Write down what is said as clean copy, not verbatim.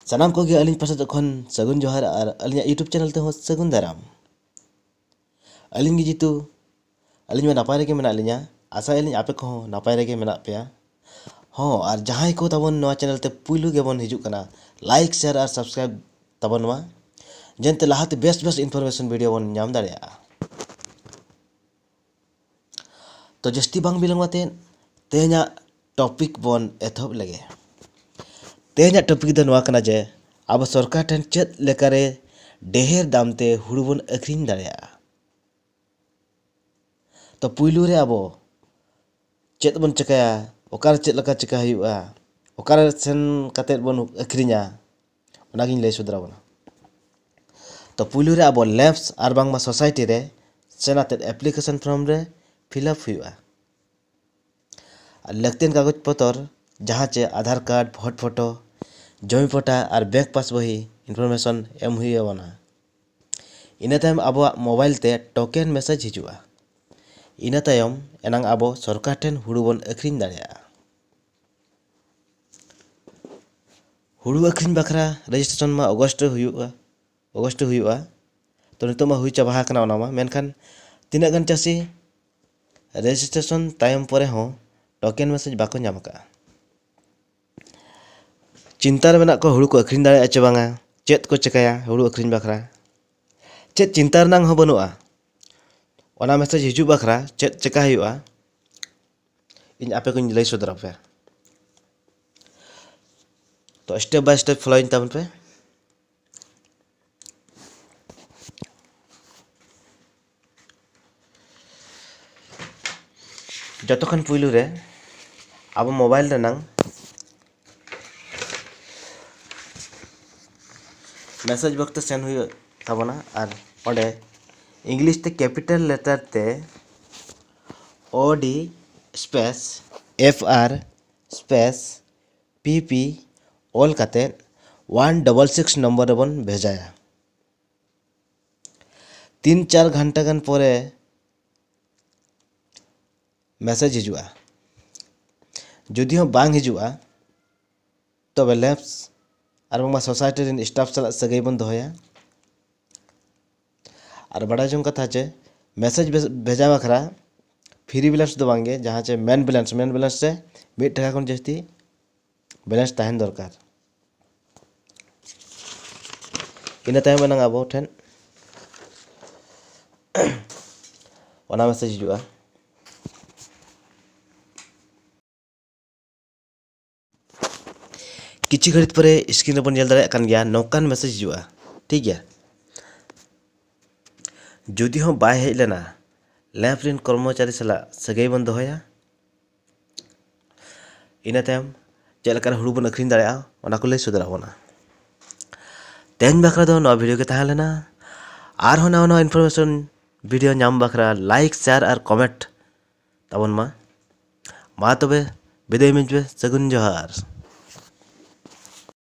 सानाम को अली पास सगुन जोहार और अली यूट्यूब चैनल ते सगुन दाराम अली जीतु अली नपाय रेगे मेना लिया आशा अली आपे को नपाय रेगे मेना पेया हाँ और जहाँ को तबन नवा चैनल ते पुलू गेबन हिजुक कना लाइक शेयर और सब्सक्राइब तबन मा जनते लाहाते बेस्ट बेस्ट इनफॉरमेशन वीडियो बन नाम दाड़ेया। तो जस्ती बांग बिलंग माते तेहना टॉपिक बन एथब लगे तेहना टॉपिक दो नवा कना जे अब सरकार ठन चेत लेकारे ढेर दामते हुड़ू बन अखरीन दाड़ेया। तो पुलू रे अब चेत बन चिकाया ओकार चेत लका चिका हुआ ओकार सेन कते बन अखरीना ओनागिन लय सुदरा बना। तो पुलू रे अब लैब्स और बांगमा सोसाइटी रे सेनाते एप्लीकेशन फॉर्म रे फिलअप हुआ लगतेन कागज पत्र जहाँ चे आधार कार्ड भोट फोटो जमी पटा और बैंक पास बही इनफॉर्मेशन एम हुई बना। इना तायम अब मोबाइल ते टोकन मैसेज हिजुआ इना तायम एनांग अब सरकार ठेन हुड़ू बन अखरीन दाड़ेया। हुड़ू अखरीन बखरा रजिस्ट्रेशन मा अगस्त हुआ तो नितो मा हुई चाबा कना ओना मा मेनखान तिना गन चासी रजिस्ट्रेशन तायम परे हो टोकन मैसेज बाको नाम का चिंता रे मेना को हुड़ू को अखरीन दाड़ेया चे बांगा चेत को चिकाया हुड़ू अखरीन बखरा चेत चिंता रनांग हो बनुआ ओना मैसेज हिजू बखरा चेत चिका हुआ इन आपे को लय सदरा पे। तो स्टेप बाय स्टेप फॉलो इन तबन पे जतखन पुलू रे अब मोबाइल रनांग मैसेज वक्त सेंड हुई तबना और ओडे इंग्लिश ते कैपिटल लेटर ते ओडी स्पेस FR स्पेस PP ऑल काते 166 नंबर बन भेजाया 3-4 घंटा गन परे मैसेज हिजुआ जुदी हो बांग हिजुआ तबे लैब्स और बांगमा सोसाइटी रिन स्टाफ साला सगई बन दोया और बड़ा जों कथा चे मैसेज भेजा बखरा फ्री बैलेंस दो बांगे जहाँ चे मेन बैलेंस से 1 टाका खन जस्ती बैलेंस ताहन दरकार इना तायम बनांग आबो ठेन ओना मैसेज हिजुआ किछि घड़ित परे स्क्रीन बन जल दाड़े गया नौकान मैसेज हिजुआ ठीक गया जुदी हो बाय हेज लेना लैब रिन कर्मचारी सला सगई बन दोया इना तायम चेलकार हुड़ू बन अखरीन दाड़ेया ओना को लय सदरा बना। तेहन बखरा दो नवा वीडियो के ताहे लेना और हो नवा इनफॉरमेशन वीडियो नाम बखरा लाइक शेयर और कमेंट तबन मा तबे विदाय मिजबे सगुन जोहार।